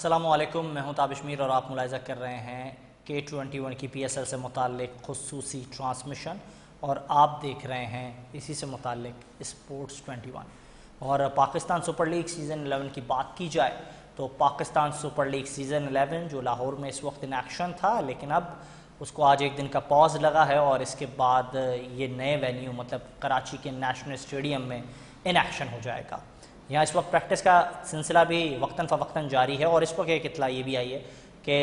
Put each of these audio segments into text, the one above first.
अस्सलामुअलैकुम, मैं हूं ताबिश मीर और आप मुलाहिज़ा कर रहे हैं K21 की PSL से मुताल्लिक़ खुसूसी ट्रांसमिशन और आप देख रहे हैं इसी से मुताल्लिक़ स्पोर्ट्स 21। और पाकिस्तान सुपर लीग सीज़न 11 की बात की जाए तो पाकिस्तान सुपर लीग सीज़न 11 जो लाहौर में इस वक्त इन एक्शन था, लेकिन अब उसको आज एक दिन का पॉज लगा है और इसके बाद ये नए वेन्यू मतलब कराची के नेशनल स्टेडियम में इन एक्शन हो जाएगा। यहाँ इस वक्त प्रैक्टिस का सिलसिला भी वक्तन फ़वक्तन जारी है और इस वक्त एक इत्तला ये भी आई है कि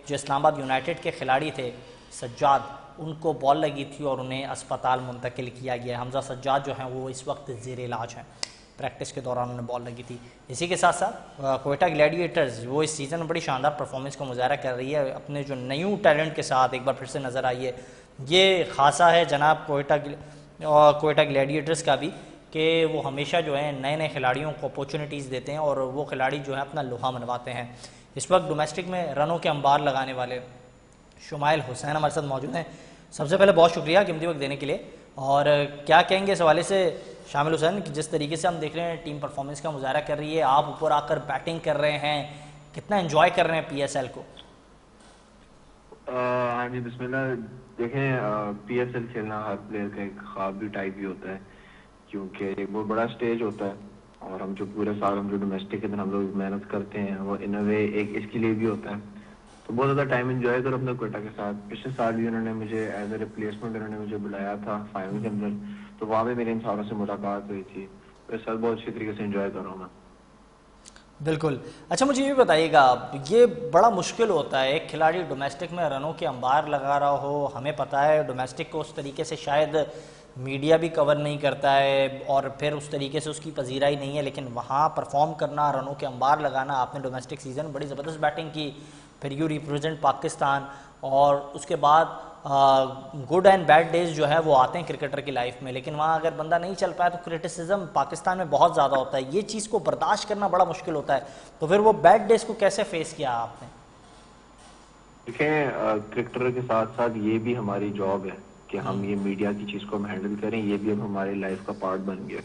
जो इस्लामाबाद यूनाइटेड के खिलाड़ी थे सज्जाद, उनको बॉल लगी थी और उन्हें अस्पताल मुंतकिल किया गया है। हमजा सज्जाद जो हैं वो इस वक्त ज़ेर इलाज हैं, प्रैक्टिस के दौरान उन्हें बॉल लगी थी। इसी के साथ साथ कोयटा ग्लैडिएटर्स वो इस सीज़न में बड़ी शानदार परफॉर्मेंस का मुजाहरा कर रही है, अपने जो न्यू टैलेंट के साथ एक बार फिर से नज़र आई है। ये खासा है जनाब कोयटा ग्लैडिएटर्स का भी कि वो हमेशा जो है नए नए खिलाड़ियों को अपॉर्चुनिटीज़ देते हैं और वो खिलाड़ी जो है अपना लोहा मनवाते हैं। इस वक्त डोमेस्टिक में रनों के अंबार लगाने वाले शुमाइल हुसैन हमारे साथ मौजूद हैं। सबसे पहले बहुत शुक्रिया कीमती वक्त देने के लिए। और क्या कहेंगे इस हवाले से शामिल हुसैन कि जिस तरीके से हम देख रहे हैं टीम परफॉर्मेंस का मुजाहरा कर रही है, आप ऊपर आकर बैटिंग कर रहे हैं, कितना एंजॉय कर रहे हैं PSL को? हाँ जी, बिस्मिल्लाह। देखें, PSL खेलना हर प्लेयर का एक ख्वाब भी टाइप ही होता है, क्योंकि एक बहुत बड़ा स्टेज होता है और हम जो पूरे साल हम जो डोमेस्टिक के दिन हम लोग मेहनत करते हैं वो इन अ वे एक इसके लिए भी होता है। तो बहुत ज़्यादा टाइम एंजॉय करो अपने कोयटा के साथ। पिछले साल भी उन्होंने मुझे एज ए रिप्लेसमेंट उन्होंने मुझे बुलाया था फाइनल के अंदर, तो वहाँ पे मेरे इन सारों से मुलाकात हुई थी। तो इस साल बहुत अच्छी तरीके से एंजॉय कर रहा हूँ मैं। बिल्कुल। अच्छा, मुझे ये भी बताइएगा, ये बड़ा मुश्किल होता है एक खिलाड़ी डोमेस्टिक में रनों के अंबार लगा रहा हो। हमें पता है डोमेस्टिक को उस तरीके से शायद मीडिया भी कवर नहीं करता है और फिर उस तरीके से उसकी पजीराई नहीं है, लेकिन वहाँ परफॉर्म करना, रनों के अंबार लगाना, आपने डोमेस्टिक सीज़न में बड़ी ज़बरदस्त बैटिंग की, फिर यू रिप्रेजेंट पाकिस्तान और उसके बाद गुड एंड बैड डेज जो है वो आते हैं क्रिकेटर की लाइफ में, लेकिन वहाँ अगर बंदा नहीं चल पाया तो क्रिटिसिज्म पाकिस्तान में बहुत ज़्यादा होता है। ये चीज़ को बर्दाश्त करना बड़ा मुश्किल होता है। तो फिर वो बैड डेज को कैसे फेस किया आपने? देखें, क्रिकेटर के साथ साथ ये भी हमारी जॉब है कि हम ये मीडिया की चीज को हम हैंडल करें। ये भी अब हमारी लाइफ का पार्ट बन गया।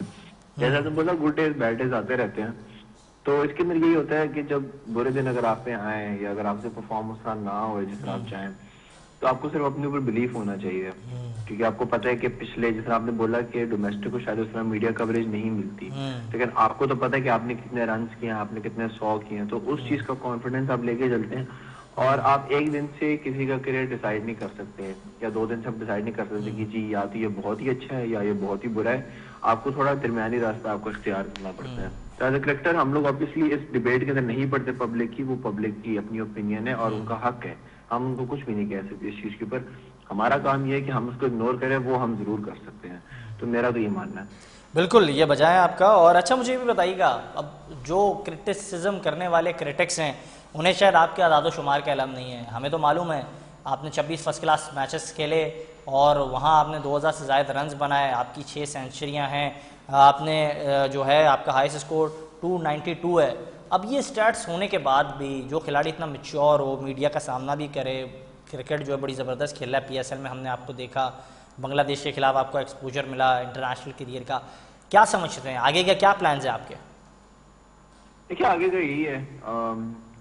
जैसा तुम बोला, गुड डेज बैड डेज आते रहते हैं। तो इसके अंदर यही होता है कि जब बुरे दिन अगर आप पे आए या अगर आपसे परफॉर्म उस तरह ना हो जिस तरह आप चाहें, तो आपको सिर्फ अपने ऊपर बिलीफ होना चाहिए। क्योंकि आपको पता है कि पिछले, जिस तरह आपने बोला कि डोमेस्टिक को शायद उस तरह मीडिया कवरेज नहीं मिलती, लेकिन आपको तो पता है कि आपने कितने रन किए हैं, आपने कितने 100 किए हैं। तो उस चीज का कॉन्फिडेंस आप लेके चलते हैं और आप एक दिन से किसी का करियर डिसाइड नहीं कर सकते या 2 दिन से आप डिसाइड नहीं कर सकते कि जी या तो ये बहुत ही अच्छा है या ये बहुत ही बुरा है। आपको थोड़ा दरमियानी रास्ता आपको इख्तियार करना पड़ता है। तो एज ए क्रिकेटर हम लोग ऑब्वियसली इस डिबेट के अंदर नहीं पढ़ते पब्लिक की, वो पब्लिक की अपनी ओपिनियन है और उनका हक है। हम उनको कुछ भी नहीं कह सकते इस चीज के ऊपर। हमारा काम ये है कि हम उसको इग्नोर करें, वो हम जरूर कर सकते हैं। तो मेरा तो ये मानना है। बिल्कुल, ये बजाय आपका। और अच्छा, मुझे ये भी बताइएगा, अब जो क्रिटिसिज्म करने वाले क्रिटिक्स हैं उन्हें शायद आपके आदाद-ओ-शुमार का इल्म नहीं है। हमें तो मालूम है आपने 26 फर्स्ट क्लास मैचेस खेले और वहाँ आपने 2000 से ज़ायद रन्स बनाए, आपकी 6 सेंचुरियाँ हैं, आपने जो है आपका हाईएस्ट स्कोर 292 है। अब ये स्टैट्स होने के बाद भी जो खिलाड़ी इतना मैच्योर हो, मीडिया का सामना भी करे, क्रिकेट जो है बड़ी ज़बरदस्त खेल रहा है PSL में, हमने आपको देखा, बांग्लादेश के खिलाफ आपको एक्सपोजर मिला इंटरनेशनल करियर का, क्या समझते हैं आगे का क्या प्लान्स है आपके? देखिए, आगे का यही है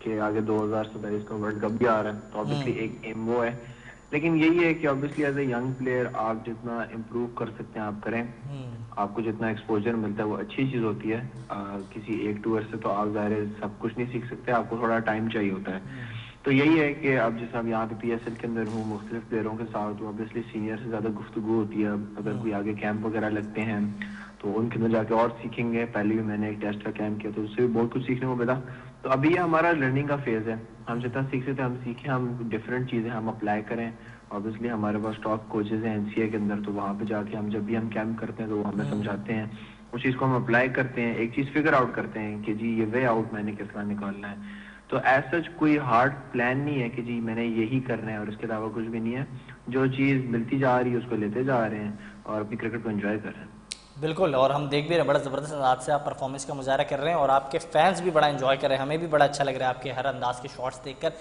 कि आगे 2027 का वर्ल्ड कप भी आ रहा है, तो ऑब्वियसली एक एम वो है। लेकिन यही है कि obviously as a young player आप जितना इम्प्रूव कर सकते हैं आप करें। आपको जितना एक्सपोजर मिलता है वो अच्छी चीज होती है। किसी एक टूर से तो आप ज़ाहिर सब कुछ नहीं सीख सकते, आपको थोड़ा टाइम चाहिए होता है। तो यही है कि अब जैसे अब यहाँ पे PSL के अंदर हूँ मुख्तलिफ प्लेयरों के साथ, तो ऑब्वियसली सीनियर से ज्यादा गुफ्तगू होती है। अगर कोई आगे कैंप वगैरह लगते हैं तो उनके अंदर जाके और सीखेंगे। पहले भी मैंने एक टेस्ट का कैंप किया तो उससे भी बहुत कुछ सीखने को मिला। तो अभी ये हमारा लर्निंग का फेज है। हम जितना सीख सकते हैं हम सीखें, हम डिफरेंट चीजें हम अप्लाई करें। ऑब्वियसली हमारे पास टॉप कोचेज हैं NCA के अंदर, तो वहाँ पे जाके हम जब भी हम कैंप करते हैं तो वो हमें समझाते हैं, उस चीज को हम अप्लाई करते हैं, एक चीज फिगर आउट करते हैं कि जी ये वे आउट मैंने किस तरह निकालना है। तो एज सच कोई हार्ड प्लान नहीं है कि जी मैंने यही करना है और इसके अलावा कुछ भी नहीं है। जो चीज मिलती जा रही है उसको लेते जा रहे हैं और अपनी क्रिकेट को एंजॉय कर रहे हैं। बिल्कुल, और हम देख भी रहे हैं बड़ा ज़बरदस्त अंदाज से आप परफॉर्मेंस का मुजाहरा कर रहे हैं और आपके फैंस भी बड़ा एंजॉय कर रहे हैं। हमें भी बड़ा अच्छा लग रहा है आपके हर अंदाज के शॉट्स देखकर।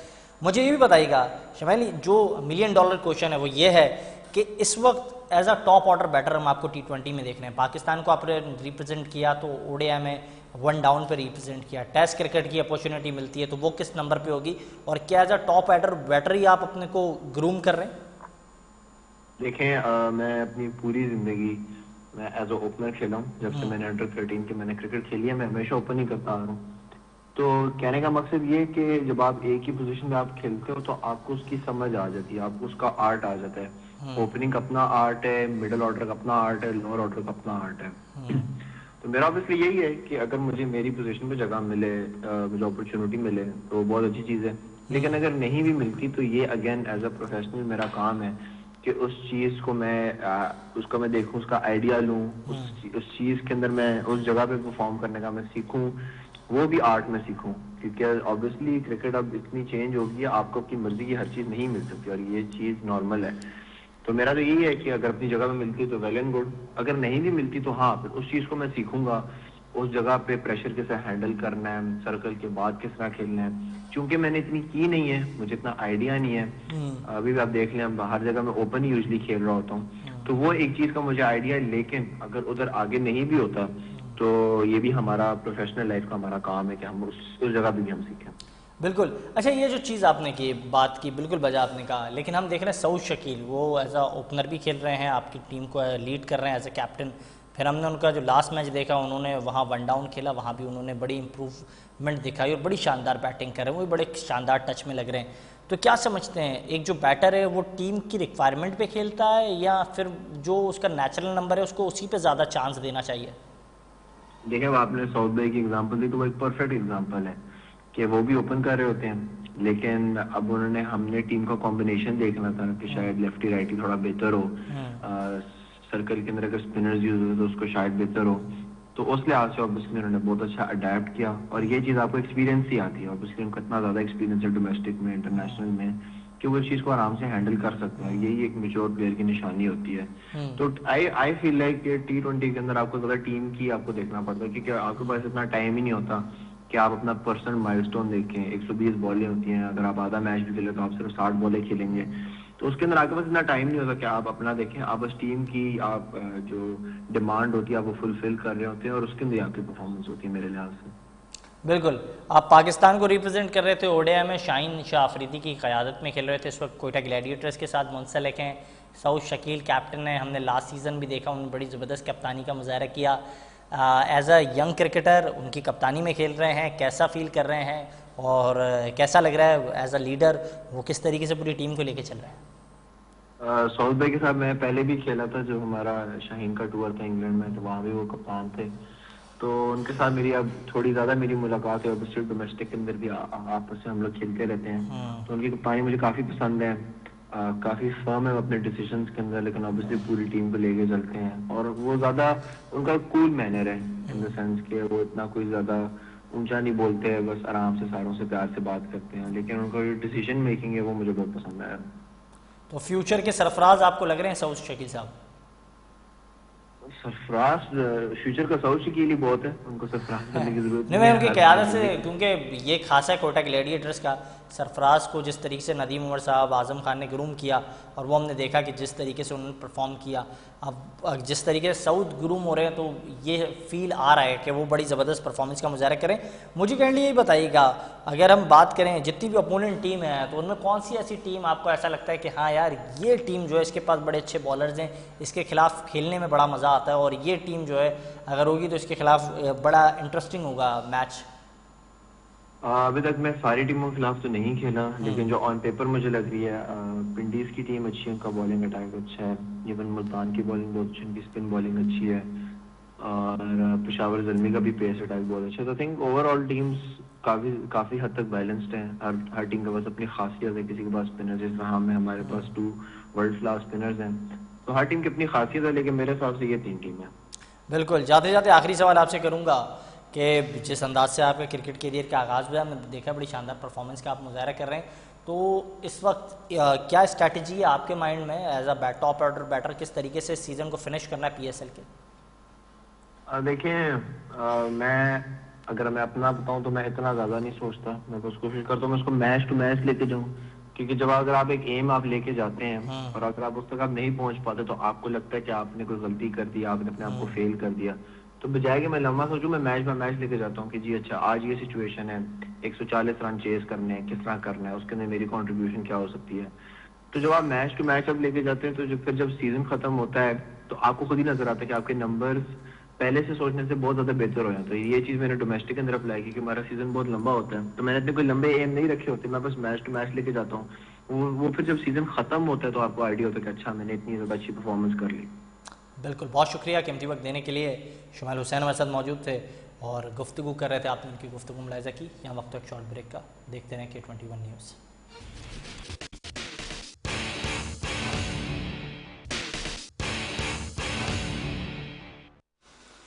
मुझे ये भी बताइएगा शमाइली, जो $1 मिलियन क्वेश्चन है वो ये है कि इस वक्त as a top order batter हम आपको T20 में देख रहे हैं। पाकिस्तान को आपने रिप्रेजेंट किया तो ओडीआई में 1 डाउन पे रिप्रेजेंट किया, टेस्ट क्रिकेट की अपॉर्चुनिटी मिलती है तो वो किस नंबर पे होगी, और क्या as a top order batter ही आप अपने को ग्रूम कर रहे हैं? देखें, मैं अपनी पूरी जिंदगी मैं एज अ ओपनर खेला हूँ। जब से मैंने अंडर 13 की मैंने क्रिकेट खेली है, मैं हमेशा ओपन ही करता आ रहा हूँ। तो कहने का मकसद ये है कि जब आप एक ही पोजीशन में आप खेलते हो तो आपको उसकी समझ आ जाती है, आपको उसका आर्ट आ जाता है। ओपनिंग अपना आर्ट है, मिडिल ऑर्डर का अपना आर्ट है, लोअर ऑर्डर का अपना आर्ट है। तो मेरा ऑब्वियसली यही है कि अगर मुझे मेरी पोजीशन पे जगह मिले, मुझे अपॉर्चुनिटी मिले तो बहुत अच्छी चीज़ है। लेकिन अगर नहीं भी मिलती तो ये अगेन एज अ प्रोफेशनल मेरा काम है कि उस चीज़ को उसका मैं देखूं, उसका आइडिया लूं, उस चीज़ के अंदर मैं उस जगह पे परफॉर्म करने का मैं सीखूं, वो भी आर्ट में सीखूं। क्योंकि ऑब्वियसली क्रिकेट अब इतनी चेंज हो गई है, आपको अपनी मर्जी की हर चीज़ नहीं मिल सकती और ये चीज़ नॉर्मल है। तो मेरा तो यही है कि अगर अपनी जगह में मिलती तो वेल एंड गुड, अगर नहीं भी मिलती तो हाँ फिर उस चीज़ को मैं सीखूंगा, उस जगह पे प्रेशर कैसे हैंडल करना है, सर्कल के बाद किस तरह खेलना है। क्योंकि मैंने इतनी की नहीं है, मुझे इतना आइडिया नहीं है। अभी भी आप देख लें, हर जगह मैं ओपन ही यूजली खेल रहा होता हूँ, तो वो एक चीज का मुझे आइडिया है। लेकिन अगर उधर आगे नहीं भी होता तो ये भी हमारा प्रोफेशनल लाइफ का हमारा काम है कि हम उस जगह भी हम सीखें। बिल्कुल। अच्छा, ये जो चीज़ आपने की बात की बिल्कुल बजा आपने कहा, लेकिन हम देख रहे हैं सऊद शकील वो एज अ ओपनर भी खेल रहे हैं, आपकी टीम को लीड कर रहे हैं एज अ कैप्टन। फिर हमने उनका जो लास्ट मैच देखा, उन्होंने वहाँ 1 डाउन खेला, वहाँ भी उन्होंने बड़ी इंप्रूवमेंट दिखाई और बड़ी शानदार बैटिंग कर रहे हैं, वो भी बड़े शानदार टच में लग रहे हैं। तो क्या समझते हैं, एक जो बैटर है वो टीम की रिक्वायरमेंट पे खेलता है या फिर जो उसका नेचुरल नंबर है उसको उसी पे ज़्यादा चांस देना चाहिए? देखिए, अब आपने साउथ भाई की एग्जांपल दी तो वो एक परफेक्ट एग्जांपल है कि वो भी ओपन कर रहे होते हैं, लेकिन अब हमने टीम का कॉम्बिनेशन देखना था कि शायद लेफ्टी राइटी थोड़ा बेहतर हो, सर्कल के अंदर अगर स्पिनर्स यूज हो तो उसको शायद बेहतर हो। तो उस लिहाज से ऑब्वियसली उन्होंने बहुत अच्छा अडेप्ट किया और ये चीज़ आपको एक्सपीरियंस ही आती है। ऑब्वियसली उनका इतना ज़्यादा एक्सपीरियंस है डोमेस्टिक में, इंटरनेशनल में, कि वो इस चीज़ को आराम से हैंडल कर सकते हैं। यही एक मेच्योर प्लेयर की निशानी होती है। तो आई फील लाइक कि T20 के अंदर आपको ज़्यादा टीम की आपको देखना पड़ता है, क्योंकि आपके पास इतना टाइम ही नहीं होता कि आप अपना पर्सनल माइलस्टोन देखें। 120 बॉलें होती हैं, अगर आप आधा मैच भी खेले तो आप सिर्फ 60 बॉलें खेलेंगे, तो उसके अंदर आपके पास इतना टाइम नहीं होता कि आप अपना देखें। आप बस टीम की आप जो डिमांड होती है आप वो फुलफिल कर रहे होते हैं और उसके अंदर आपकी परफॉर्मेंस होती है मेरे लिहाज से। बिल्कुल। आप पाकिस्तान को रिप्रेजेंट कर रहे थे ओडीआई में, शाहीन शाह अफरीदी की क़यादत में खेल रहे थे, इस वक्त कोयटा ग्लैडिएटर्स के साथ मुंसलिक हैं। सऊद शकील कैप्टन है, हमने लास्ट सीज़न भी देखा उन्होंने बड़ी ज़बरदस्त कप्तानी का मुजाहरा किया। एज अ यंग क्रिकेटर उनकी कप्तानी में खेल रहे हैं, कैसा फील कर रहे हैं और कैसा लग रहा है एज अ लीडर, वो किस तरीके से पूरी टीम को लेके चल रहे हैं? सऊद भाई के साथ मैं पहले भी खेला था, जो हमारा शाहीन का टूर था इंग्लैंड में, तो वहाँ भी वो कप्तान थे। तो उनके साथ मेरी अब थोड़ी ज़्यादा मेरी मुलाकात है, ऑब्वियसली डोमेस्टिक के अंदर भी आपस में हम लोग खेलते रहते हैं। तो उनकी कप्तानी मुझे काफ़ी पसंद है, काफ़ी फर्म है अपने डिसीजंस के अंदर, लेकिन ऑब्वियसली पूरी टीम को लेके चलते हैं। और वो ज़्यादा उनका कूल मैनर है इन द सेंस कि वो इतना कोई ज़्यादा ऊंचा नहीं बोलते हैं, बस आराम से सारों से प्यार से बात करते हैं। लेकिन उनका जो डिसीजन मेकिंग है वो मुझे बहुत पसंद आया। तो फ्यूचर के सरफराज आपको लग रहे हैं सऊद शकील साहब? सरफराज फ्यूचर का सऊद शकील ही बहुत है, उनको सरफराज करने की जरूरत नहीं, नहीं मैं है। उनकी क़यादत से, क्योंकि ये खासा है कोटा ग्लैडिएटर्स का, सरफराज को जिस तरीके से नदीम उमर साहब, आज़म खान ने ग्रूम किया और वो हमने देखा कि जिस तरीके से उन्होंने परफॉर्म किया, अब जिस तरीके से सऊद ग्रूम हो रहे हैं तो ये फील आ रहा है कि वो बड़ी ज़बरदस्त परफॉर्मेंस का मुजाहरा करें। मुझे कहने यही बताइएगा, अगर हम बात करें जितनी भी अपोनेंट टीम है तो उनमें कौन सी ऐसी टीम आपको ऐसा लगता है कि हाँ यार ये टीम जो है इसके पास बड़े अच्छे बॉलर्स हैं, इसके खिलाफ खेलने में बड़ा मज़ा आता है, और ये टीम जो है अगर होगी तो इसके खिलाफ बड़ा इंटरेस्टिंग होगा मैच? अभी तक मैं सारी टीमों के खिलाफ तो नहीं खेला, लेकिन जो ऑन पेपर मुझे लग रही है, विंडीज की टीम अच्छी है, उनका बॉलिंग अटैक अच्छा है। इवन मुल्तान की बॉलिंग बहुत अच्छी है, उनकी स्पिन बॉलिंग अच्छी है, और पेशावर ज़ल्मी का भी पेस अटैक बहुत अच्छा है। तो आई थिंक ओवरऑल टीम्स काफी काफी हद तक बैलेंस्ड हैं। हर टीम के पास अपनी खासियत है, किसी के पास स्पिनर्स, जिस तरह हमारे पास 2 वर्ल्ड क्लास स्पिनर्स हैं। तो हर टीम की अपनी खासियत है, लेकिन मेरे हिसाब से ये 3 टीम है। बिल्कुल। जाते जाते आखिरी सवाल आपसे करूंगा कि जिस अंदाज से आपके क्रिकेट करियर का आगाज़ हुआ, हमने देखा बड़ी शानदार परफॉर्मेंस का आप मुजाहरा कर रहे हैं, तो इस वक्त क्या स्ट्रैटेजी है आपके माइंड में as a top order batter, किस तरीके से सीज़न को फिनिश करना है PSL के? देखिए, मैं अपना बताऊं तो मैं इतना ज़्यादा नहीं सोचता। मैं बस कोशिश करता हूँ मैं उसको मैच टू मैच लेके जाऊँ, क्योंकि जब अगर आप एक एम आप लेके जाते हैं और अगर आप उस तक आप नहीं पहुंच पाते तो आपको लगता है कि आपने कोई गलती कर दी, आपने अपने आप को फेल कर दिया, तो बजाय कि मैं लंबा सोचूं, मैं मैच बाय मैच लेके जाता हूँ कि जी अच्छा आज ये सिचुएशन है, 140 रन चेस करने हैं, किस तरह करना है, उसके अंदर मेरी कंट्रीब्यूशन क्या हो सकती है। तो जब आप मैच टू मैच अब लेके जाते हैं तो फिर जब सीजन खत्म होता है तो आपको खुद ही नजर आता है कि आपके नंबर्स पहले से सोचने से बहुत ज्यादा बेहतर हो जाते हैं। तो ये चीज मैंने डोमेस्टिक के अंदर अप्लाई की, क्योंकि हमारा सीजन बहुत लंबा होता है, तो मैंने इतने कोई लंबे एम नहीं रखे होते, मैं बस मैच टू मैच लेके जाता हूँ। वो फिर जब सीजन खत्म होता है तो आपको आइडिया होता है कि अच्छा मैंने इतनी ज्यादा अच्छी परफॉर्मेंस कर ली। बिल्कुल, बहुत शुक्रिया कीमती वक्त देने के लिए। शुमाइल हुसैन हमारे साथ मौजूद थे और गुफ्तगू कर रहे थे, आपने उनकी गुफ्तगू मुलाहिजा की। यहाँ वक्त एक शॉर्ट ब्रेक का, देखते रहें K21 न्यूज़।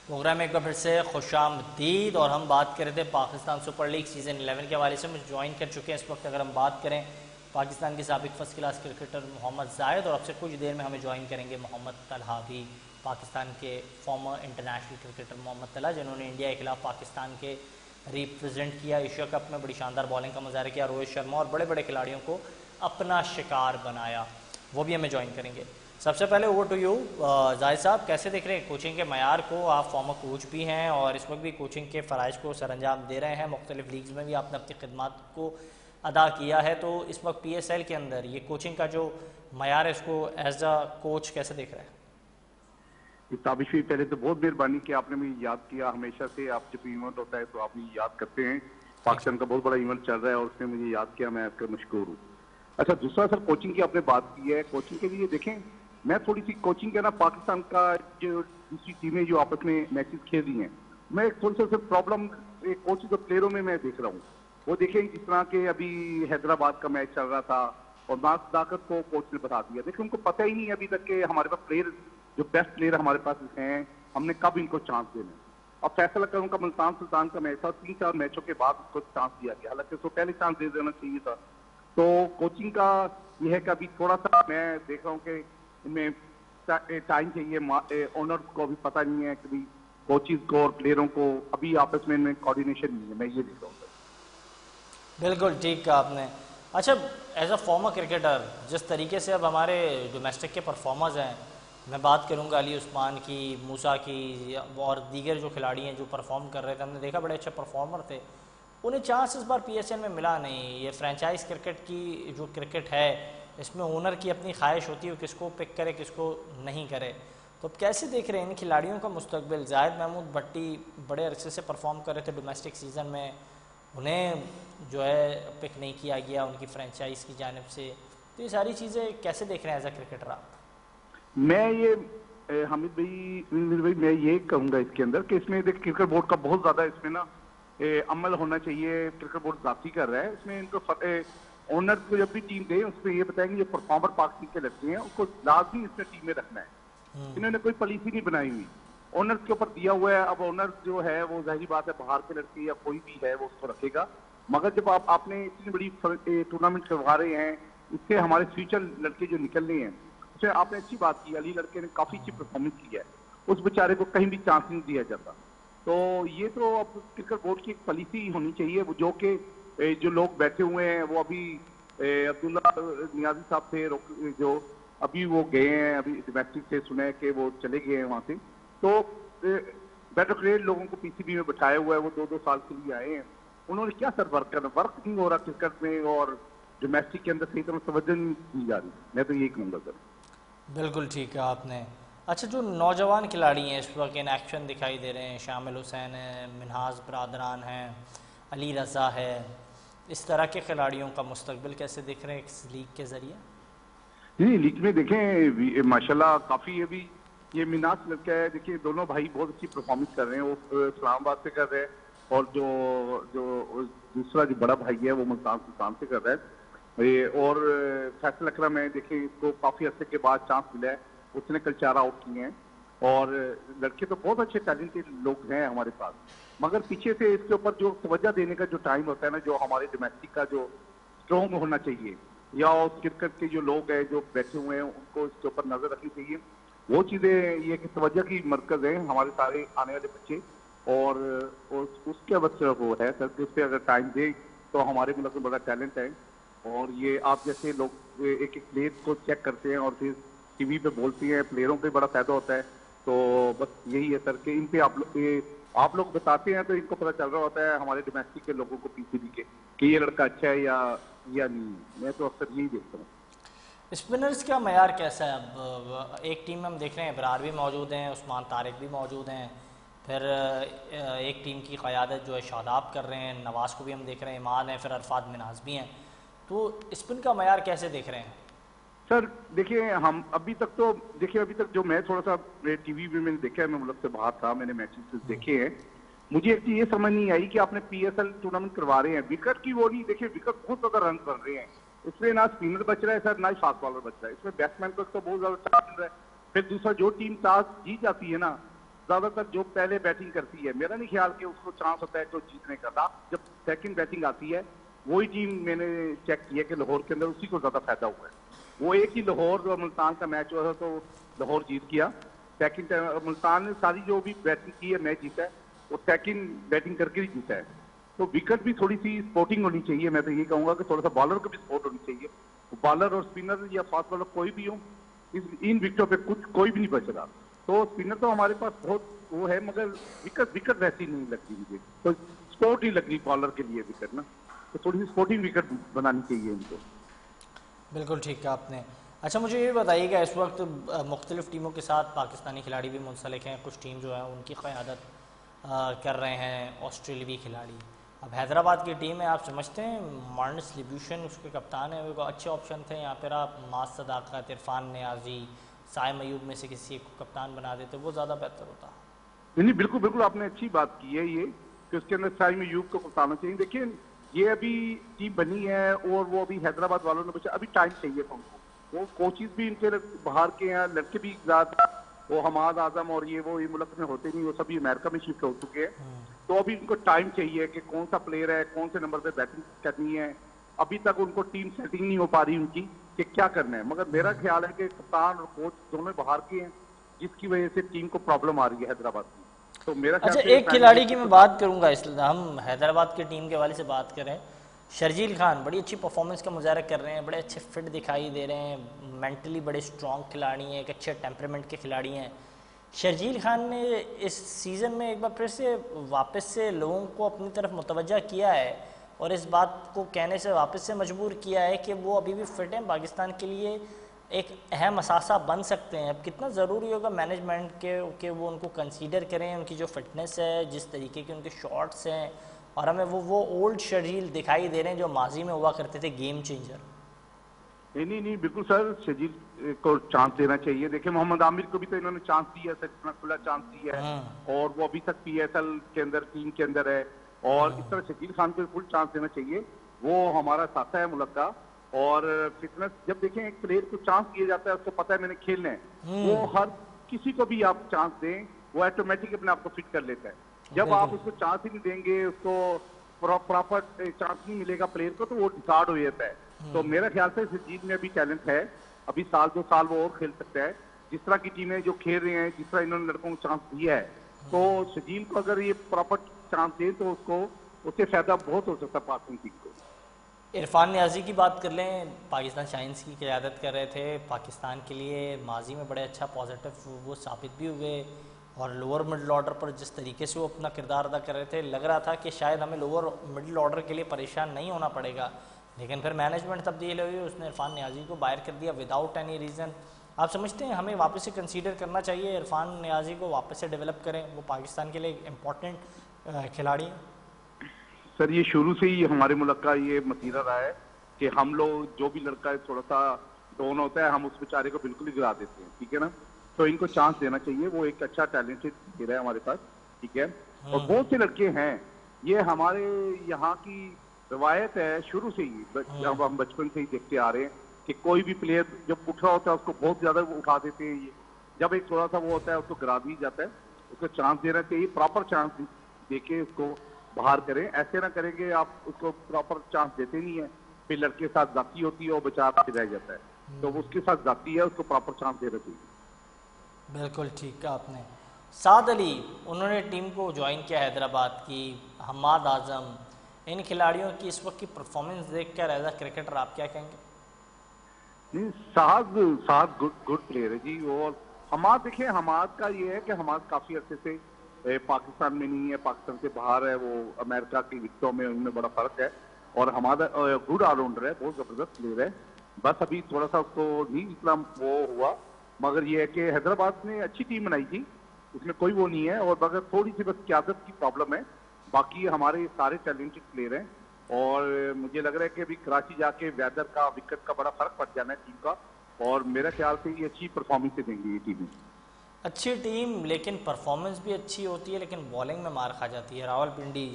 प्रोग्राम में एक बार फिर से खुशामदीद, और हम बात कर रहे थे पाकिस्तान सुपर लीग सीज़न 11 के हवाले से। मुझे ज्वाइन कर चुके हैं इस वक्त, अगर हम बात करें पाकिस्तान के साबिक फर्स्ट क्लास क्रिकेटर मोहम्मद जायद, और अब से कुछ देर में हमें ज्वाइन करेंगे मोहम्मद तलहा भी, पाकिस्तान के former international cricketer Mohammad Talha, जिन्होंने इंडिया के खिलाफ पाकिस्तान के रिप्रेजेंट किया, एशिया कप में बड़ी शानदार बॉलिंग का मुजाहरा किया, रोहित शर्मा और बड़े बड़े खिलाड़ियों को अपना शिकार बनाया। वो भी हमें ज्वाइन करेंगे। सबसे पहले ओवर टू यू जाहिद साहब, कैसे देख रहे हैं कोचिंग के मयार को? आप फॉर्मर कोच भी हैं और इस वक्त भी कोचिंग के फ़राइज़ को सरअंजाम दे रहे हैं, मुख्तलिफ लीग्स में भी आपने अपनी खिदमत को अदा किया है, तो इस वक्त PSL के अंदर ये कोचिंग का जो मयार है इसको एज अ कोच कैसे देख रहे हैं? ताबिश भाई, पहले तो बहुत मेहरबानी कि आपने मुझे याद किया। हमेशा से आप जब इवेंट होता है तो आप मुझे याद करते हैं। पाकिस्तान का बहुत बड़ा इवेंट चल रहा है और उसने मुझे याद किया, मैं आपका मशकूर हूँ। अच्छा, दूसरा सर, कोचिंग की आपने बात की है। कोचिंग के लिए देखें, मैं थोड़ी सी कोचिंग के ना, पाकिस्तान का जो दूसरी टीमें जो आपस में मैचेस खेल रही हैं, मैं थोड़ी सा प्रॉब्लम कोचिंग के प्लेयरों में मैं देख रहा हूँ। वो देखें, जिस तरह के अभी हैदराबाद का मैच चल रहा था और नाज सदाकत को कोच ने बता दिया। देखिए, उनको पता ही नहीं अभी तक कि हमारे पास प्लेयर, जो बेस्ट प्लेयर हमारे पास हैं, हमने कब इनको चांस देना। अब फैसला कर उनका मुल्तान सुल्तान का मैच था, 3-4 मैचों के बाद उसको चांस दिया गया, हालांकि उसको पहले चांस दे देना चाहिए था। तो कोचिंग का यह है कि अभी थोड़ा सा मैं देख रहा हूँ कि इनमें टाइम चाहिए। ओनर्स को अभी पता नहीं है कि कोचिज को और प्लेयरों को अभी आपस में इनमें कोऑर्डिनेशन नहीं है, मैं ये देख रहा हूँ। बिल्कुल ठीक कहा आपने। अच्छा, एज अ फॉर्मर क्रिकेटर, जिस तरीके से अब हमारे डोमेस्टिक के परफॉर्मर्स हैं, मैं बात करूंगा अली उस्मान की, मूसा की और दीगर जो खिलाड़ी हैं जो परफॉर्म कर रहे थे, हमने देखा बड़े अच्छे परफॉर्मर थे, उन्हें चांस इस बार PSL में मिला नहीं। ये फ्रेंचाइज क्रिकेट की जो क्रिकेट है, इसमें ओनर की अपनी ख्वाहिश होती है किसको पिक करे किसको नहीं करे। तो कैसे देख रहे हैं इन खिलाड़ियों का मुस्तकबिल? जाहिद महमूद भट्टी बड़े अरसे से परफॉर्म कर रहे थे डोमेस्टिक सीज़न में, उन्हें जो है पिक नहीं किया गया उनकी फ्रेंचाइज की जानिब से, तो ये सारी चीज़ें कैसे देख रहे हैं एज अ क्रिकेटर आप? मैं ये हामिद भाई मैं ये कहूंगा इसके अंदर कि इसमें देख, क्रिकेट बोर्ड का बहुत ज्यादा इसमें ना अमल होना चाहिए। क्रिकेट बोर्ड जाती कर रहा है इसमें। इनको ओनर को जब भी टीम दे उसमें ये बताएंगे जो परफॉर्मर पाकिस्तान के लड़के हैं उसको लाजमी इसमें टीम में रखना है। इन्होंने कोई पॉलिसी नहीं बनाई हुई, ओनर्स के ऊपर दिया हुआ है। अब ओनर जो है वो जाहिर बात है बाहर के लड़के या कोई भी है वो उसको रखेगा, मगर जब आपने इतनी बड़ी टूर्नामेंट करवा रहे हैं, इससे हमारे फ्यूचर लड़के जो निकल रहे हैं, उससे आपने अच्छी बात की, अली लड़के ने काफी अच्छी परफॉर्मेंस की है, उस बेचारे को कहीं भी चांस नहीं दिया जाता। तो ये तो अब क्रिकेट बोर्ड की एक पॉलिसी होनी चाहिए, वो जो कि जो लोग बैठे हुए हैं वो अभी अब्दुल्ला नियाजी साहब थे जो अभी वो गए हैं, अभी डोमेस्टिक से सुना है कि वो चले गए हैं वहां से। तो बेटर ग्रेड लोगों को PCB में बैठाया हुआ है, वो 2-2 साल के लिए आए हैं। उन्होंने क्या सर वर्क करना, वर्क नहीं हो रहा क्रिकेट में और डोमेस्टिक के अंदर सही तरह तवज्जो नहीं दी जा रही। मैं तो यही कहूँगा सर। बिल्कुल ठीक है आपने। अच्छा, जो नौजवान खिलाड़ी हैं इस वक्त इन एक्शन दिखाई दे रहे हैं, शामिल हुसैन है, मिनहाज बरादरान हैं, अली रज़ा है, इस तरह के खिलाड़ियों का मुस्तकबिल कैसे देख रहे हैं इस लीग के ज़रिए? जी, लीग में देखें माशाल्लाह काफ़ी अभी ये मिनाज लड़का है, देखिए दोनों भाई बहुत अच्छी परफॉर्मेंस कर रहे हैं। वो इस्लामाबाद से कर रहे हैं और जो दूसरा जो बड़ा भाई है वो मुल्तान सुल्तान से कर रहा है। और फैसल अकरम है, देखिए इसको काफ़ी अर्से के बाद चांस मिला है, उसने कल 4 आउट किए हैं। और लड़के तो बहुत अच्छे टैलेंटेड लोग हैं हमारे पास, मगर पीछे से इसके ऊपर जो तवज्जो देने का जो टाइम होता है ना, जो हमारे डोमेस्टिक का जो स्ट्रॉन्ग होना चाहिए, या क्रिकेट के जो लोग हैं जो बैठे हुए हैं उनको इसके ऊपर नजर रखनी चाहिए। वो चीजें ये कि तवज्जो की मरकज है हमारे सारे आने वाले बच्चे, और उसके बच्चे वो है सर कि उस पर अगर टाइम दे तो हमारे मुल्क में बड़ा टैलेंट है और ये आप जैसे लोग एक एक प्लेयर को चेक करते हैं और फिर टीवी पे बोलते हैं, प्लेयरों पे बड़ा फायदा होता है। तो बस यही है सर कि इन पे आप लोग बताते हैं तो इनको पता चल रहा होता है हमारे डोमेस्टिक के लोगों को, पीसीबी के, कि ये लड़का अच्छा है या नहीं। मैं तो अक्सर यही देखता हूँ। स्पिनर्स का मयार कैसा है? अब एक टीम में हम देख रहे हैं इब्रार भी मौजूद हैं, उस्मान तारिक भी मौजूद हैं, फिर एक टीम की क़यादत जो है शादाब कर रहे हैं, नवाज़ को भी हम देख रहे हैं, इमाद हैं, फिर अरफात मिनाज भी हैं। तो स्पिन का मयार कैसे देख रहे हैं? सर देखिए, हम अभी तक जो मैं थोड़ा सा टीवी में मैंने देखा है, मैं मुल्क से बाहर था, मैंने मैचेस देखे हैं। मुझे एक चीज ये समझ नहीं आई कि आपने पीएसएल टूर्नामेंट करवा रहे हैं, विकेट की वो नहीं देखिए, विकेट बहुत ज्यादा रन कर रहे हैं, इसमें ना स्पिनर बच रहा है सर, ना ही फास्ट बॉलर बच रहा है, इसमें बैट्समैन को तो बहुत ज्यादा चांस मिल रहा है। फिर दूसरा, जो टीम टॉस जीत जाती है ना, ज्यादातर जो पहले बैटिंग करती है, मेरा नहीं ख्याल कि उसको चांस होता है तो जीतने का। जब सेकंड बैटिंग आती है, वही टीम मैंने चेक किया कि लाहौर के अंदर उसी को ज्यादा फायदा हुआ है। वो एक ही लाहौर और मुल्तान का मैच हुआ था तो लाहौर जीत गया। सेकंड मुल्तान ने सारी जो भी बैटिंग की है मैच जीता है, वो सेकंड बैटिंग करके ही जीता है। तो विकेट भी थोड़ी सी स्पोर्टिंग होनी चाहिए। मैं तो ये कहूंगा कि थोड़ा सा बॉलर को भी सपोर्ट होनी चाहिए। बॉलर और स्पिनर या फास्ट बॉलर कोई भी हो, इन विकेटों पे कोई भी नहीं बच रहा। तो स्पिनर तो हमारे पास बहुत वो है, मगर विकेट वैसी नहीं लगती मुझे, तो स्पोर्ट ही लग रही बॉलर के लिए विकेट ना, तो थोड़ी सी स्पोर्टिंग विकेट बनानी चाहिए इनको। बिल्कुल ठीक है आपने। अच्छा, मुझे ये बताइएगा, इस वक्त मुख्तलिफ़ टीमों के साथ पाकिस्तानी खिलाड़ी भी मुंसलिक हैं, कुछ टीम जो है उनकी क़यादत कर रहे हैं ऑस्ट्रेलियावी खिलाड़ी। अब हैदराबाद की टीम है, आप समझते हैं मार्नस लिब्यूशन उसके कप्तान है, वो अच्छे ऑप्शन थे। यहाँ पर आप मास सदाकत, इरफान नियाजी, साइम अयूब में से किसी एक को कप्तान बना देते, वो ज़्यादा बेहतर होता। नहीं, बिल्कुल बिल्कुल आपने अच्छी बात की है ये, कि उसके अंदर साइम अयूब को कप्तान चाहिए। देखिए, ये अभी टीम बनी है और वो अभी हैदराबाद वालों ने बचा, अभी टाइम चाहिए था उनको। वो कोचेज भी इनके बाहर के हैं, लड़के भी ज्यादा, वो हमाद आजम और ये मुल्क में होते नहीं, वो सभी अमेरिका में शिफ्ट हो चुके हैं। तो अभी इनको टाइम चाहिए कि कौन सा प्लेयर है, कौन से नंबर पे बैटिंग करनी है। अभी तक उनको टीम सेटिंग नहीं हो पा रही उनकी कि क्या करना है। मगर मेरा ख्याल है कि कप्तान और कोच दोनों बाहर के हैं, जिसकी वजह से टीम को प्रॉब्लम आ रही है हैदराबाद की। तो मेरा अच्छा, एक खिलाड़ी की मैं बात करूंगा, इसलिए हम हैदराबाद की टीम के हवाले से बात करें। शर्जील खान बड़ी अच्छी परफॉर्मेंस का मुजाहरा कर रहे हैं, बड़े अच्छे फिट दिखाई दे रहे हैं, मेंटली बड़े स्ट्रॉन्ग खिलाड़ी हैं, एक अच्छे टेम्परामेंट के खिलाड़ी हैं। शर्जील खान ने इस सीज़न में एक बार फिर से वापस से लोगों को अपनी तरफ मुतवज्जा किया है और इस बात को कहने से वापस से मजबूर किया है कि वो अभी भी फिट हैं, पाकिस्तान के लिए एक अहम असासा बन सकते हैं। अब कितना ज़रूरी होगा मैनेजमेंट के वो उनको कंसीडर करें, उनकी जो फिटनेस है, जिस तरीके के उनके शॉट्स हैं, और हमें वो ओल्ड शर्जील दिखाई दे रहे हैं जो माजी में हुआ करते थे, गेम चेंजर। नहीं, बिल्कुल सर, शर्जील को चांस देना चाहिए। देखिए, मोहम्मद आमिर को भी तो इन्होंने चांस दिया है, इतना खुला चांस दिया है, और वो अभी तक पीएसएल के अंदर टीम के अंदर है। और इस तरह शर्जील खान को फुल चांस देना चाहिए। वो हमारा साथा है मुल्क का, और फिटनेस, जब देखें एक प्लेयर को चांस दिया जाता है, उसको पता है मैंने खेलना है, वो हर किसी को भी आप चांस दें, वो ऑटोमेटिक अपने आप को फिट कर लेता है। जब आप उसको चांस ही नहीं देंगे, उसको प्रॉपर चांस नहीं मिलेगा प्लेयर को, तो वो डिसार्ड हो जाता है। तो मेरा ख्याल से शर्जील में अभी टैलेंट है, अभी साल 2 साल वो और खेल सकता है। जिस तरह की टीमें जो खेल रहे हैं, जिस तरह इन्होंने लड़कों को चांस दिया है, तो शर्जील को अगर ये प्रॉपर चांस दे तो उससे फायदा बहुत हो सकता है पाकिस्तान टीम को। इरफान नियाजी की बात कर लें, पाकिस्तान शाइन्स की क़यादत कर रहे थे, पाकिस्तान के लिए माजी में बड़े अच्छा पॉजिटिव वो साबित भी हुए, और लोअर मिडल ऑर्डर पर जिस तरीके से वो अपना किरदार अदा कर रहे थे, लग रहा था कि शायद हमें लोअर मिडल ऑर्डर के लिए परेशान नहीं होना पड़ेगा। लेकिन फिर मैनेजमेंट तब्दील हुई, उसने इरफान नियाजी को बाहर कर दिया विदाउट एनी रीज़न। आप समझते हैं हमें वापस से कंसीडर करना चाहिए, इरफान नियाजी को वापस से डेवलप करें, वो पाकिस्तान के लिए एक इम्पॉर्टेंट खिलाड़ी हैं? सर, ये शुरू से ही हमारे मुल्क का ये मसीरा रहा है कि हम लोग जो भी लड़का है थोड़ा सा डाउन होता है, हम उस बेचारे को बिल्कुल ही गिरा देते हैं, ठीक है ना। तो इनको चांस देना चाहिए, वो एक अच्छा टैलेंटेड प्लेयर है हमारे पास, ठीक है। और बहुत से लड़के हैं, ये हमारे यहाँ की रवायत है शुरू से ही, जब हम बचपन से ही देखते आ रहे हैं कि कोई भी प्लेयर जब उठ रहा होता है उसको बहुत ज्यादा उठा देते हैं। ये जब एक थोड़ा सा वो होता है उसको गिरा दी जाता है, उसको चांस देना चाहिए, प्रॉपर चांस देके उसको बाहर करें। ऐसे ना करेंगे आप, उसको प्रॉपर चांस देते नहीं है, फिर लड़के के साथ जाती होती है और बेचारा रह जाता है। तो उसके साथ जाती है, उसको प्रॉपर चांस देना चाहिए। बिल्कुल ठीक है आपने। साद अली, उन्होंने टीम को ज्वाइन किया हैदराबाद की, हमाद आजम, इन खिलाड़ियों की इस वक्त की परफॉर्मेंस देख कर एज अ क्रिकेटर आप क्या कहेंगे? नहीं, साहब साहब गुड गुड प्लेयर है जी। और हमाद देखिए, हमाद का ये है कि हमाद काफी अच्छे से पाकिस्तान में नहीं है, पाकिस्तान से बाहर है, वो अमेरिका की विकेटों में उनमें बड़ा फर्क है। और हमाद गुड ऑलराउंडर है, बहुत जबरदस्त प्लेयर है। बस अभी थोड़ा सा उसको नहीं इतना वो हुआ, मगर ये है कि हैदराबाद ने अच्छी टीम बनाई थी, उसमें कोई वो नहीं है। और मगर थोड़ी सी बस क्यादत की प्रॉब्लम है, बाकी हमारे सारे टैलेंटेड प्लेयर हैं। और मुझे लग रहा है कि अभी कराची जाके वेदर का, विकेट का बड़ा फर्क पड़ जाना है टीम का। और मेरे ख्याल से ये अच्छी परफॉर्मेंस देंगी ये टीम। अच्छी टीम, लेकिन परफॉर्मेंस भी अच्छी होती है, लेकिन बॉलिंग में मार खा जाती है। रावलपिंडी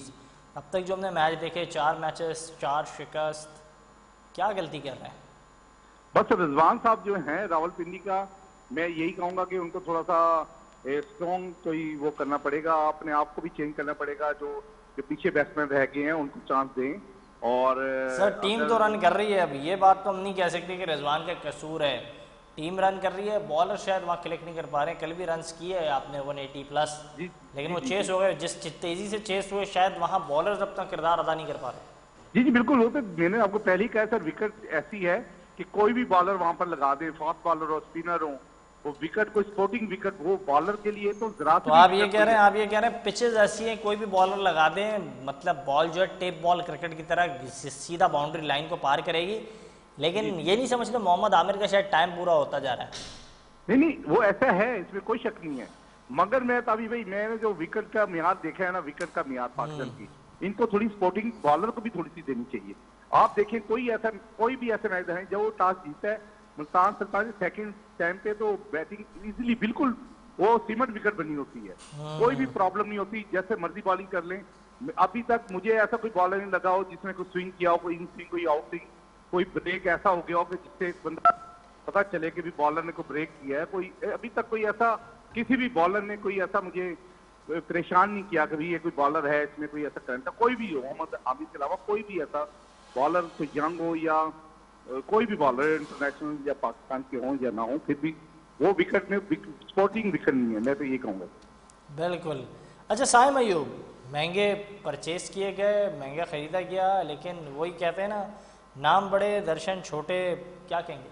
अब तक जो हमने मैच देखे, 4 मैचेस 4 शिकस्त, क्या गलती कर रहे हैं? बस रिजवान साहब जो हैं रावलपिंडी का, मैं यही कहूंगा कि उनको थोड़ा सा स्ट्रॉन्ग कोई वो करना पड़ेगा, अपने आप को भी चेंज करना पड़ेगा। जो पीछे बैट्समैन रह गए हैं उनको चांस दें। और सर टीम तो रन कर रही है, अब ये बात तो हम नहीं कह सकते कि रिजवान का कसूर है। टीम रन कर रही है, बॉलर शायद वहाँ क्लिक नहीं कर पा रहे हैं। कल भी रन्स किए है आपने 180 प्लस, लेकिन वो चेस हो गए, जिस तेजी से चेस हुए शायद वहाँ बॉलर्स अपना किरदार अदा नहीं कर पा रहे। जी जी बिल्कुल, वो तो मैंने आपको पहले ही कहा सर, विकेट ऐसी है कि कोई भी बॉलर वहां पर लगा दे, फास्ट बॉलर हो, स्पिनर हो, वो विकेट कोई स्पोर्टिंग विकेट वो बॉलर के लिए तो जरा तो आप ये कह रहे हैं पिचेस ऐसी हैं, कोई भी बॉलर लगा दें, मतलब बॉल जो है टेप बॉल क्रिकेट की तरह सीधा बाउंड्री लाइन को पार करेगी। लेकिन ये नहीं समझते मोहम्मद आमिर का शायद टाइम पूरा होता जा रहा है। नहीं, वो ऐसा है, इसमें कोई शक नहीं है। मगर मैं तभी भाई, मैंने जो विकेट का मियाद देखा है ना, विकेट का मियाद पाकिस्तान की, इनको थोड़ी स्पोर्टिंग बॉलर को भी थोड़ी सी देनी चाहिए। आप देखें कोई भी ऐसा मैच है जब वो टॉस जीता है, मुल्तान सुल्तान सेकंड टाइम पे तो बैटिंग इजीली बिल्कुल वो सीमेंट विकेट बनी होती है, कोई भी प्रॉब्लम नहीं होती, जैसे मर्जी बॉलिंग कर लें। अभी तक मुझे ऐसा कोई बॉलर नहीं लगा हो जिसने कोई स्विंग किया हो, कोई इन स्विंग, कोई आउट स्विंग, कोई ब्रेक ऐसा हो गया हो कि जिससे एक बंदा पता चले कि भी बॉलर ने कोई ब्रेक किया है। कोई अभी तक कोई ऐसा, किसी भी बॉलर ने कोई ऐसा मुझे परेशान नहीं किया कि ये कोई बॉलर है इसमें कोई ऐसा करंट है। कोई भी हो, मोहम्मद आमिर के अलावा कोई भी ऐसा बॉलर, कोई यंग हो या कोई भी बॉलर इंटरनेशनल या पाकिस्तान के हों या ना हो, फिर भी वो विकेट में स्पोर्टिंग विकेट नहीं है, मैं तो ये कहूँगा। बिल्कुल। अच्छा साइम अयूब, महंगे परचेज किए गए, महंगा खरीदा गया, लेकिन वही कहते हैं ना, नाम बड़े दर्शन छोटे, क्या कहेंगे?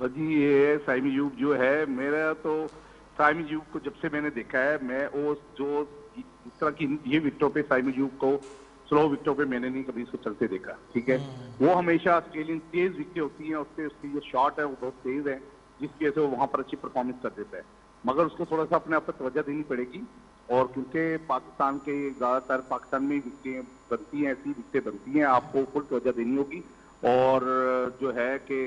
भाजी ये साइम अयूब जो है, मेरा तो साइम अयूब को जब से मैंने देखा है, मैं वो जो इस तरह की ये विकेटों पे साइम अयूब को स्लो विकेटों पे मैंने नहीं कभी उसको चलते देखा। ठीक है, वो हमेशा ऑस्ट्रेलियन तेज विकेटें होती हैं, उससे उसकी जो शॉट है वो बहुत तेज है, जिसकी वजह से वो वहां पर अच्छी परफॉर्मेंस कर देता है। मगर उसको थोड़ा सा अपने आप पर तवज्जो देनी पड़ेगी। और क्योंकि पाकिस्तान के ज्यादातर पाकिस्तान में विकेटें बनती हैं, ऐसी विकेटें बनती हैं, आपको फुल तवज्जो देनी होगी। और जो है कि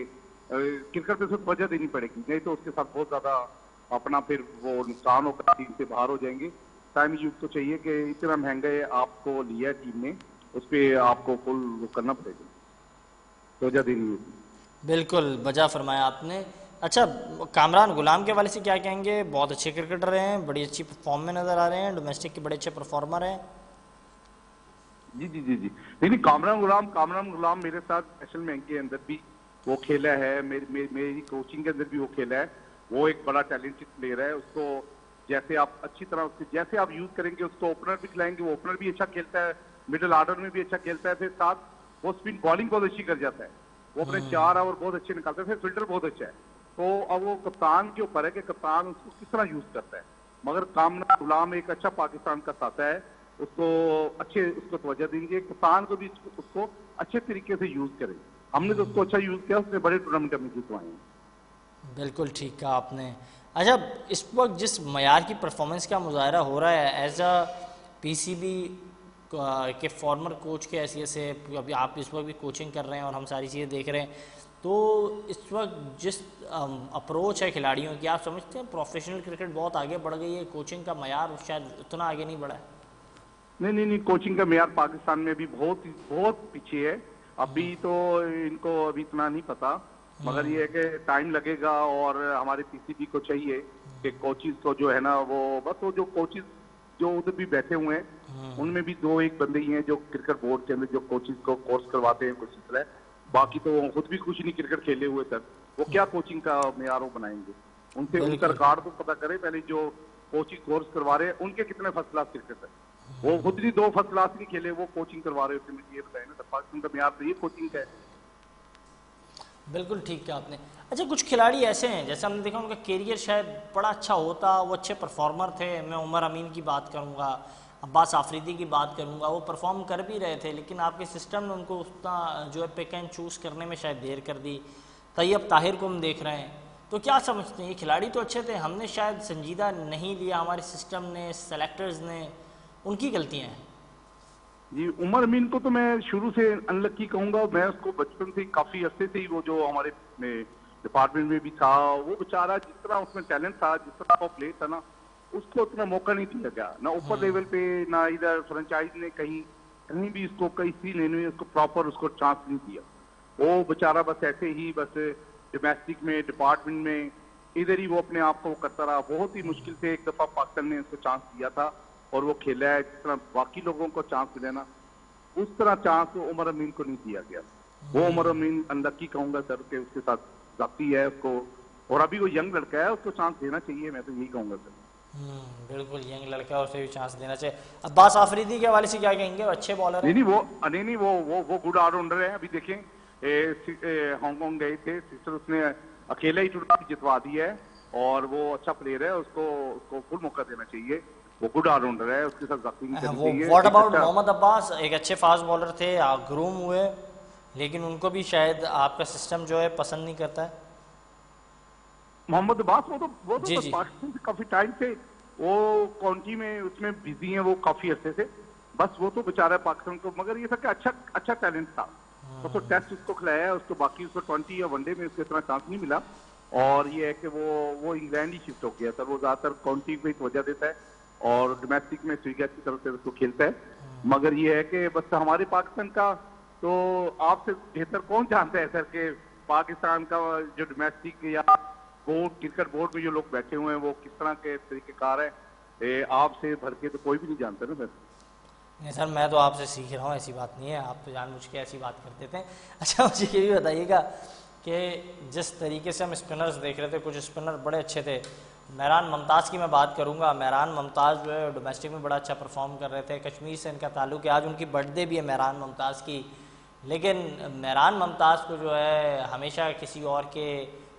क्रिकेट पे उसको तवज्जो देनी पड़ेगी, नहीं तो उसके साथ बहुत ज्यादा अपना फिर वो नुकसान होगा, टीम से बाहर हो जाएंगे। साइम अयूब को चाहिए कि इतना महंगा आपको लिया टीम ने, उस पर आपको फुल करना पड़ेगा, तवज्जो देनी होगी। बिल्कुल बजा फरमाया आपने। अच्छा, कामरान गुलाम के वाले से क्या कहेंगे? बहुत अच्छे क्रिकेटर हैं, बड़ी अच्छी फॉर्म में नजर आ रहे हैं, डोमेस्टिक के बड़े अच्छे परफॉर्मर हैं। जी जी जी जी नहीं, कामरान गुलाम मेरे साथ नेशनल बैंक के अंदर भी वो खेला है, मेरी कोचिंग के अंदर भी वो खेला है। वो एक बड़ा टैलेंटेड प्लेयर है, उसको जैसे आप अच्छी तरह उसके जैसे आप यूज करेंगे, उसको ओपनर भी खिलाएंगे, वो ओपनर भी अच्छा खेलता है, मिडिल ऑर्डर में भी अच्छा खेलता है, फिर साथ वो स्पिन बॉलिंग बहुत अच्छी कर जाता है, वो अपने 4 ओवर बहुत अच्छे निकालता है, फिर फील्डर बहुत अच्छा है। तो अब वो कप्तान के ऊपर है कि कप्तान उसको किस तरह यूज करता है। मगर कामरान गुलाम एक अच्छा पाकिस्तान का साथा है, उसको तवज्जो देंगे, कप्तान को भी उसको अच्छे तरीके से यूज करें। हमने तो उसको अच्छा यूज किया, उसने बड़े टूर्नामेंट में जितवाए हैं। बिल्कुल ठीक कहा आपने। अच्छा, इस वक्त जिस मयार की परफॉर्मेंस का मुजाहरा हो रहा है, एज अ पीसीबी के फॉर्मर कोच के हैसियत से, अभी आप इस वक्त भी कोचिंग कर रहे हैं और हम सारी चीज़ें देख रहे हैं, तो इस वक्त जिस अप्रोच है खिलाड़ियों की, आप समझते हैं प्रोफेशनल क्रिकेट बहुत आगे बढ़ गई है, कोचिंग का मयार शायद उतना आगे नहीं बढ़ा है? नहीं, कोचिंग का मयार पाकिस्तान में भी बहुत पीछे है। अभी तो इनको अभी इतना नहीं पता, मगर ये है कि टाइम लगेगा। और हमारे पीसीबी को चाहिए कि कोचिज को जो है ना, वो बस वो जो कोचिज जो उधर भी बैठे हुए हैं, उनमें भी 2-1 बंदे ही हैं जो क्रिकेट बोर्ड के अंदर जो कोचिज को कोर्स करवाते हैं कुछ सिलसिला है। बाकी तो वो खुद भी कुछ नहीं क्रिकेट खेले हुए सर, वो क्या कोचिंग का मयार वो बनाएंगे। उनसे उनका रिकॉर्ड तो पता करें पहले, जो कोचिंग कोर्स करवा रहे हैं उनके कितने फर्स्ट क्लास क्रिकेट है। वो खुद ही 2 फर्स्ट क्लास नहीं खेले, वो कोचिंग करवा रहे थे। मुझे ये बताए ना, पाकिस्तान का म्यार तो ये कोचिंग का है। बिल्कुल ठीक है आपने। अच्छा, कुछ खिलाड़ी ऐसे हैं जैसे हमने देखा उनका कैरियर शायद बड़ा अच्छा होता, वो अच्छे परफॉर्मर थे। मैं उमर अमीन की बात करूंगा, अब्बास आफरीदी की बात करूंगा, वो परफॉर्म कर भी रहे थे, लेकिन आपके सिस्टम ने उनको उतना जो है पिक एंड चूज़ करने में शायद देर कर दी। तैयब ताहिर को हम देख रहे हैं, तो क्या समझते हैं? ये खिलाड़ी तो अच्छे थे, हमने शायद संजीदा नहीं लिया, हमारे सिस्टम ने, सेलेक्टर्स ने, उनकी गलतियाँ हैं। जी, उमर अमीन को तो मैं शुरू से अनलक्की कहूंगा। मैं उसको बचपन से काफी अरसे से ही, वो जो हमारे डिपार्टमेंट में भी था, वो बेचारा जिस तरह उसमें टैलेंट था, जिस तरह वो प्ले था ना, उसको उतना मौका नहीं दिया गया, ना ऊपर लेवल पे, ना इधर फ्रेंचाइज ने कहीं कहीं भी उसको कहीं लेने में उसको प्रॉपर उसको चांस नहीं दिया। वो बेचारा बस ऐसे ही बस डोमेस्टिक में, डिपार्टमेंट में, इधर ही वो अपने आप को करता रहा। बहुत ही मुश्किल से एक दफा पाकिस्तान ने उसको चांस दिया था और वो खेला है। जिस तरह बाकी लोगों को चांस मिले ना, उस तरह चांस उमर अमीन को नहीं दिया गया। वो उमर अमीन अनलक्की कहूंगा सर, के उसके साथ जाती है उसको, और अभी वो यंग लड़का है, उसको चांस देना चाहिए, मैं तो यही कहूंगा सर। बिल्कुल, यंग लड़का है, उसे भी चांस देना चाहिए। अब्बास आफरीदी के हवाले से क्या कहेंगे? अच्छे बॉलर हैं। नहीं, वो गुड ऑलराउंडर है। अभी देखें, हांगकांग गए थे सिस्टर, उसने अकेला ही टूर्नामेंट जितवा दिया है और वो अच्छा प्लेयर है, उसको फुल मौका देना चाहिए। वो गुड ऑलराउंडर है, उसके साथ जाती नहीं करनी चाहिए। What about Mohammad Abbas? एक अच्छे फास्ट बॉलर थे, ग्रूम हुए, लेकिन उनको भी शायद आपका सिस्टम जो है पसंद नहीं करता है। मोहम्मद अब्बास वो तो जी। पाकिस्तान से काफी टाइम से वो काउंटी में उसमें बिजी है, वो काफी अरसे से। बस वो तो बेचारा पाकिस्तान को, मगर ये था कि अच्छा टैलेंट था। तो टेस्ट उसको खिलाया है, उसको बाकी उसको 20 या वनडे में उसको इतना चांस नहीं मिला। और ये है कि वो इंग्लैंड ही शिफ्ट हो गया सर। वो ज्यादातर काउंटी पे तवज्जो देता है और डोमेस्टिक में स्वीगैट की तरफ से उसको खेलता है। मगर ये है कि बस हमारे पाकिस्तान का, तो आपसे बेहतर कौन जानता है सर कि पाकिस्तान का जो डोमेस्टिक या बोर्ड, क्रिकेट बोर्ड में जो लोग बैठे हुए हैं वो किस तरह के तरीकेकार है, आपसे भर के तो कोई भी नहीं जानता ना सर। नहीं सर, मैं तो आपसे सीख रहा हूँ, ऐसी बात नहीं है, आप तो जानबूझ के ऐसी बात कर देते हैं। अच्छा, मुझे ये भी बताइएगा कि जिस तरीके से हम स्पिनर्स देख रहे थे, कुछ स्पिनर बड़े अच्छे थे। मेहरान मुमताज़ की मैं बात करूंगा। मेहरान मुमताज़ जो है डोमेस्टिक में बड़ा अच्छा परफॉर्म कर रहे थे। कश्मीर से इनका ताल्लुक है, आज उनकी बर्थडे भी है मेहरान मुमताज़ की, लेकिन मेहरान मुमताज़ को जो है हमेशा किसी और के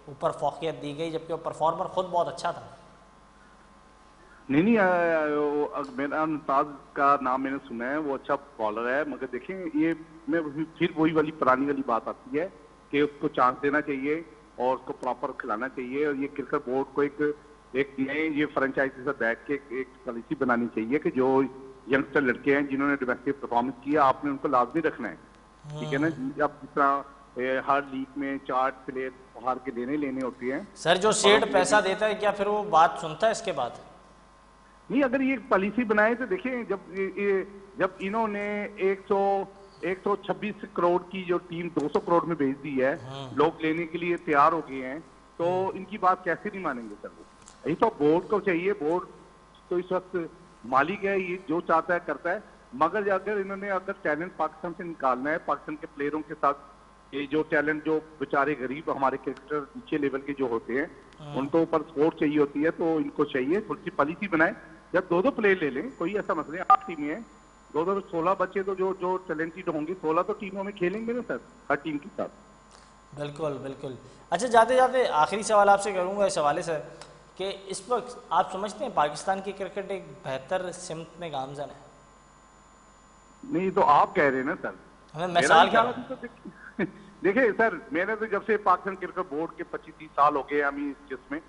ऊपर फौकियत दी गई, जबकि वो परफॉर्मर खुद बहुत अच्छा था। नहीं, मेरा मुमताज का नाम मैंने सुना है, वो अच्छा बॉलर है। मगर देखें, ये मैं फिर वही वाली पुरानी वाली बात आती है कि उसको चांस देना चाहिए और उसको प्रॉपर खिलाना चाहिए। और ये क्रिकेट बोर्ड को एक नए ये फ्रेंचाइज के साथ बैठ के एक पॉलिसी बनानी चाहिए कि जो यंगस्टर लड़के हैं जिन्होंने डोमेस्टिक परफॉर्मेंस किया, आपने उनको लाजमी रखना है, ठीक है ना। अब जिस तरह हर लीग में 4 प्लेयर बाहर के लेने होते हैं सर, जो सेठ पैसा देता है क्या फिर वो बात सुनता है इसके बाद? नहीं, अगर ये पॉलिसी बनाए तो देखिए, जब इन्होंने 126 करोड़ की जो टीम 200 करोड़ में भेज दी है, लोग लेने के लिए तैयार हो गए हैं, तो इनकी बात कैसे नहीं मानेंगे सर? वो यही तो बोर्ड को चाहिए। बोर्ड तो इस वक्त मालिक है, ये जो चाहता है करता है। मगर अगर टैलेंट पाकिस्तान से निकालना है, पाकिस्तान के प्लेयरों के साथ ये जो टैलेंट, जो बेचारे गरीब हमारे क्रिकेटर नीचे लेवल के जो होते हैं, उनको ऊपर सपोर्ट चाहिए होती है, तो इनको चाहिए थोड़ी सी पॉलिसी बनाए। जब 2-2 प्लेयर ले लें, कोई ऐसा मसला नहीं, 8 टीमें हैं, 2-2 16 बच्चे, तो जो टैलेंटेड होंगे 16 तो टीमों में खेलेंगे ना सर, हर टीम के साथ। बिल्कुल बिल्कुल। अच्छा, जाते जाते आखिरी सवाल आपसे करूंगा इस हवाले से कि इस वक्त आप समझते हैं पाकिस्तान की क्रिकेट एक बेहतर सिमत में गामजन है? नहीं, तो आप कह रहे हैं ना सर, हमें मिसाल क्या? देखिए सर, मैंने तो जब से पाकिस्तान क्रिकेट बोर्ड के 25-30 साल हो गए हमें जिसमें,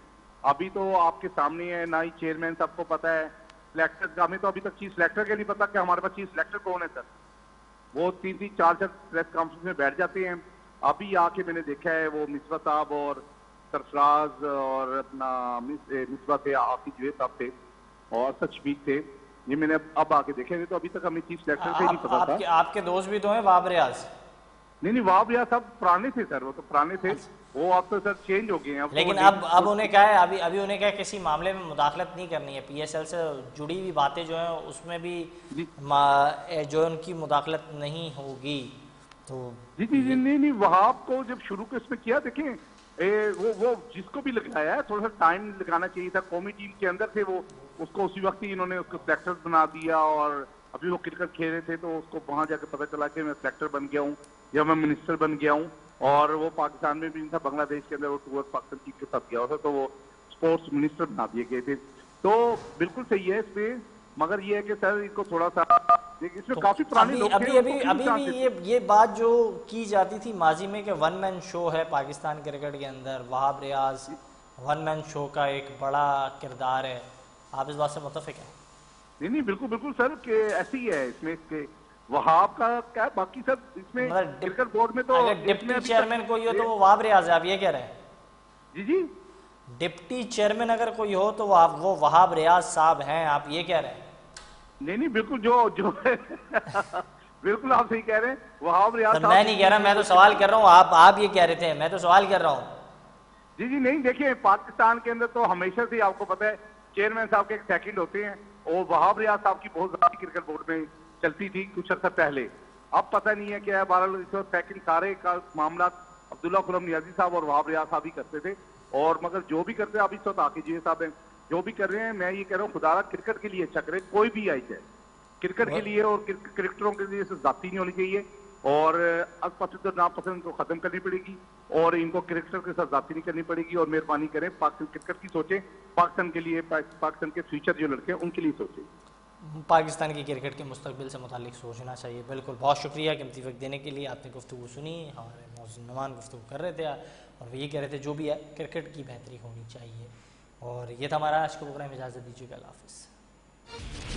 अभी तो आपके सामने है ना ही चेयरमैन सबको पता है, सिलेक्टर का हमें तो अभी तक चीफ सिलेक्टर के नहीं पता कि हमारे पास चीफ सिलेक्टर कौन है सर। वो 3-3 4 प्रेस कॉन्फ्रेंस में बैठ जाते हैं। अभी आके मैंने देखा है वो मिसबा साहब और सरफराज और अपना मिसबा थे, आफी जुए साहब थे और सचबीक थे, ये मैंने अब आके देखे। तो अभी तक हमें चीफ सिलेक्टर से ही नहीं पता था। आपके दोस्त भी तो हैं, वाब रियाज? नहीं, वाब रियाज सब पुराने थे सर, वो तो पुराने थे। वो अब तो सर चेंज हो गए हैं। लेकिन अब उन्हें क्या है, अभी उन्हें क्या किसी मामले में मुदाखलत नहीं करनी है। PSL से जुड़ी हुई बातें जो हैं उसमें भी जो उनकी मुदाखलत नहीं होगी। तो जी नहीं, वहाब को जब शुरू के इसमें किया, देखें वो जिसको भी लगाया है, थोड़ा सा टाइम लगाना चाहिए था। कौमी टीम के अंदर थे, वो उसको उसी वक्त ही इन्होंने उसको सिलेक्टर बना दिया, और अभी वो क्रिकेट खेल रहे थे तो उसको वहां जाके पता चला कि मैं सिलेक्टर बन गया हूँ या मैं मिनिस्टर बन गया हूँ। और वो पाकिस्तान में भी नहीं था, बांग्लादेश के अंदर वो टूर पाकिस्तान टीम के साथ गया था, तो वो स्पोर्ट्स मिनिस्टर बना दिए गए थे। तो बिल्कुल सही है इसमें, मगर ये है कि सर इसको थोड़ा सा इसमें तो काफी पुराने लोग थे, अभी भी ये बात जो की जाती थी माजी में कि वन मैन शो है पाकिस्तान क्रिकेट के अंदर, Wahab Riaz one man show का एक बड़ा किरदार है, आप इस बात से मुत्तफिक हैं? नहीं बिल्कुल बिल्कुल सर कि ऐसे ही है इसमें के वहाब का क्या है, बाकी सब इसमें मतलब क्रिकेट बोर्ड में तो अगर डिप्टी चेयरमैन कोई हो तो वो वहाब रियाज है, आप ये कह रहे हैं? जी जी, डिप्टी चेयरमैन अगर कोई हो तो वो वहाब रियाज साहब हैं, आप ये कह रहे हैं? नहीं बिल्कुल जो है बिल्कुल आप सही कह रहे हैं, वहाब रियाज साहब। मैं नहीं कह रहा, मैं तो सवाल कर रहा हूँ, आप ये कह रहे थे, मैं तो सवाल कर रहा हूँ। जी जी, नहीं देखिए पाकिस्तान के अंदर तो हमेशा से आपको पता है चेयरमैन साहब के एक सेकंड होते हैं, और वहाब रियाज साहब की बहुत ज्यादा क्रिकेट बोर्ड में चलती थी कुछ अर्सा पहले। अब पता नहीं है क्या है, बहरहाल इस वक्त सेकंड सारे का मामला अब्दुल्ला खुरम नियाजी साहब और वहाब रियाज साहब ही करते थे, और मगर जो भी करते हैं अब इस वक्त आके जी साहब हैं जो भी कर रहे हैं। मैं ये कह रहा हूँ खुदारा क्रिकेट के लिए अच्छा करे, कोई भी आई जाए क्रिकेट के लिए, और क्रिकेटरों के लिए जाती नहीं होनी चाहिए, और पसंद नापसंद को खत्म करनी पड़ेगी, और इनको क्रिकेटर के साथ जाती नहीं करनी पड़ेगी। और मेहरबानी करें पाकिस्तान क्रिकेट की सोचें, पाकिस्तान के लिए, पाकिस्तान के फ्यूचर जो लड़के हैं उनके लिए सोचें, पाकिस्तान की क्रिकेट के मुस्तकबिल से मुतालिक सोचना चाहिए। बिल्कुल, बहुत शुक्रिया कीमती वक्त देने के लिए, आपने गुफ्तगू सुनी, हमारे मौजूद गुफ्तगू कर रहे थे और वो ये कह रहे थे जो भी है क्रिकेट की बेहतरी होनी चाहिए। और ये था हमारा आज का प्रोग्राम, इजाज़त दीजिएगा, अल्लाह हाफ़िज़।